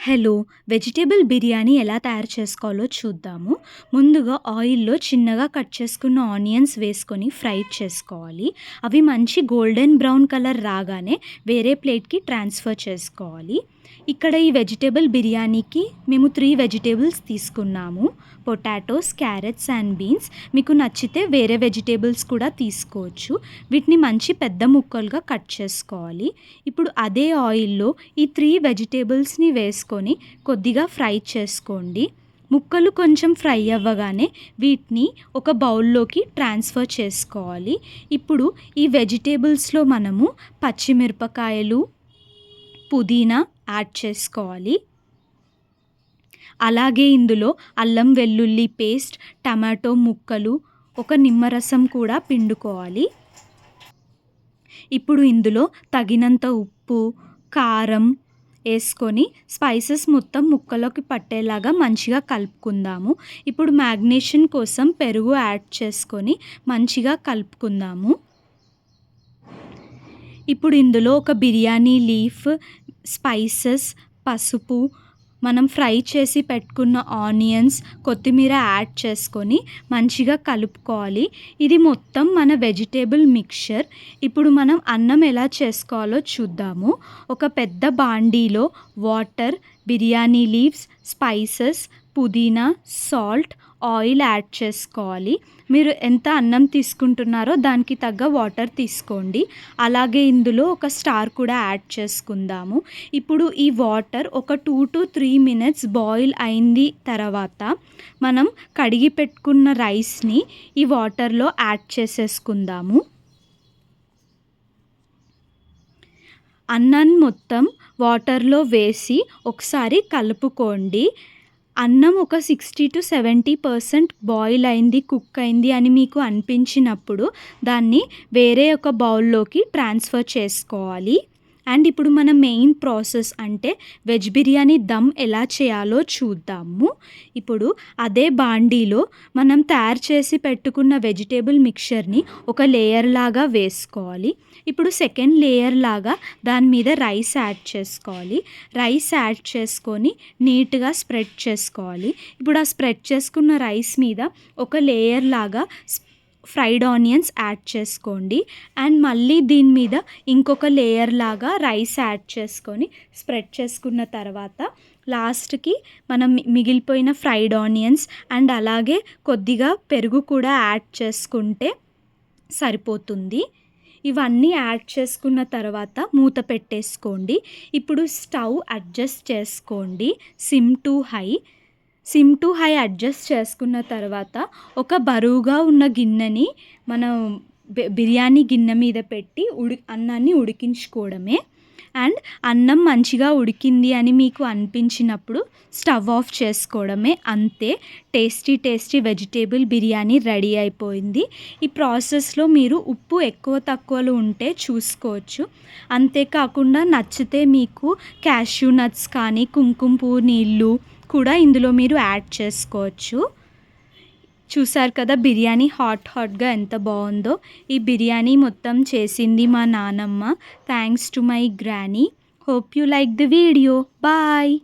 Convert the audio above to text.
Hello! Vegetable biryani ఎలా తయారు చేసుకోవాలో చూద్దాము. ముందుగా ఆయిల్‌లో చిన్నగా కట్ చేసుకున్న ఆనియన్స్ వేసుకొని ఫ్రై చేసుకోవాలి. అవి మంచి గోల్డెన్ బ్రౌన్ కలర్ రాగానే వేరే ప్లేట్‌కి ట్రాన్స్‌ఫర్ చేసుకోవాలి. ఇక్కడ ఈ వెజిటబుల్ బిర్యానీకి మేము 3 వెజిటబుల్స్ తీసుకున్నాము. Potatoes, carrots and beans. మీకు నచ్చితే వేరే వెజిటబుల్స్ కూడా తీసుకోవచ్చు. వీటిని మంచి పెద్ద ముక్కలుగా కట్ చేసుకోవాలి. ఇప్పుడు అదే ఆయిల్‌లో ఈ 3 వెజిటబుల్స్‌ని వేసుకొని కొద్దిగా ఫ్రై చేసుకోండి. ముక్కలు కొంచెం ఫ్రై అవ్వగానే వీటిని ఒక బౌల్‌లోకి ట్రాన్స్‌ఫర్ చేసుకోవాలి. ఇప్పుడు ఈ వెజిటబుల్స్‌లో మనము పచ్చిమిరపకాయలు, పుదీనా యాడ్ చేసుకోవాలి. అలాగే ఇందులో అల్లం వెల్లుల్లి పేస్ట్, టమాటో ముక్కలు, ఒక నిమ్మరసం కూడా పిండుకోవాలి. ఇప్పుడు ఇందులో తగినంత ఉప్పు, కారం ఏసుకొని స్పైసెస్ మొత్తం ముక్కలోకి పట్టేలాగా మంచిగా కలుపుకుందాము. ఇప్పుడు మ్యాగ్నేషన్ కోసం పెరుగు యాడ్ చేసుకొని మంచిగా కలుపుకుందాము. ఇప్పుడు ఇందులో ఒక బిర్యానీ లీఫ్, స్పైసెస్, పసుపు, మనం ఫ్రై చేసి పెట్టుకున్న ఆనియన్స్, కొత్తిమీర యాడ్ చేసుకొని మంచిగా కలుపుకోవాలి. ఇది మొత్తం మన వెజిటబుల్ మిక్స్చర్. ఇప్పుడు మనం అన్నం ఎలా చేసుకోవాలో చూద్దాము. ఒక పెద్ద బాండీలో వాటర్, బిర్యానీ లీవ్స్, స్పైసెస్, పుదీనా, సాల్ట్, ఆయిల్ యాడ్ చేసుకోవాలి. మీరు ఎంత అన్నం తీసుకుంటున్నారో దానికి తగ్గ వాటర్ తీసుకోండి. అలాగే ఇందులో ఒక స్టార్ కూడా యాడ్ చేసుకుందాము. ఇప్పుడు ఈ వాటర్ ఒక 2-3 మినిట్స్ బాయిల్ అయింది తర్వాత మనం కడిగి పెట్టుకున్న రైస్‌ని ఈ వాటర్‌లో యాడ్ చేసేసుకుందాము. అన్నాన్ని మొత్తం వాటర్‌లో వేసి ఒకసారి కలుపుకోండి. అన్నం ఒక 60-70% బాయిల్ అయింది, కుక్ అయింది అని మీకు అనిపించినప్పుడు దాన్ని వేరే ఒక బౌల్‌లోకి ట్రాన్స్‌ఫర్ చేసుకోవాలి. అండ్ ఇప్పుడు మన మెయిన్ ప్రాసెస్ అంటే వెజ్ బిర్యానీ దమ్ ఎలా చేయాలో చూద్దాము. ఇప్పుడు అదే బాండీలో మనం తయారు చేసి పెట్టుకున్న వెజిటబుల్ మిక్స్చర్‌ని ఒక లేయర్ లాగా వేసుకోవాలి. ఇప్పుడు సెకండ్ లేయర్ లాగా దాని మీద రైస్ యాడ్ చేసుకోవాలి. రైస్ యాడ్ చేసుకొని నీట్‌గా స్ప్రెడ్ చేసుకోవాలి. ఇప్పుడు ఆ స్ప్రెడ్ చేసుకున్న రైస్ మీద ఒక లేయర్ లాగా ఫ్రైడ్ ఆనియన్స్ యాడ్ చేసుకోండి. అండ్ మళ్ళీ దీని మీద ఇంకొక లేయర్ లాగా రైస్ యాడ్ చేసుకొని స్ప్రెడ్ చేసుకున్న తర్వాత లాస్ట్‌కి మనం మిగిలిపోయిన ఫ్రైడ్ ఆనియన్స్ అండ్ అలాగే కొద్దిగా పెరుగు కూడా యాడ్ చేసుకుంటే సరిపోతుంది. ఇవన్నీ యాడ్ చేసుకున్న తర్వాత మూత పెట్టేసుకోండి. ఇప్పుడు స్టవ్ అడ్జస్ట్ చేసుకోండి. సిమ్ టు హై అడ్జస్ట్ చేసుకున్న తర్వాత ఒక బరువుగా ఉన్న గిన్నెని మనం బిర్యానీ గిన్నె మీద పెట్టి అన్నాన్ని ఉడికించుకోవడమే. అండ్ అన్నం మంచిగా ఉడికింది అని మీకు అనిపించినప్పుడు స్టవ్ ఆఫ్ చేసుకోవడమే. అంతే, టేస్టీ వెజిటేబుల్ బిర్యానీ రెడీ అయిపోయింది. ఈ ప్రాసెస్‌లో మీరు ఉప్పు ఎక్కువ తక్కువలు ఉంటే చూసుకోవచ్చు. అంతేకాకుండా నచ్చితే మీకు క్యాష్యూ నట్స్ కానీ, కుంకుమ పువ్వు నీళ్ళు కూడా ఇందులో మీరు యాడ్ చేసుకోవచ్చు. చూసారు కదా బిర్యానీ హాట్‌గా ఎంత బావుందో. ఈ బిర్యానీ మొత్తం చేసింది మా నానమ్మ. Thanks to my granny. Hope you like the video. Bye.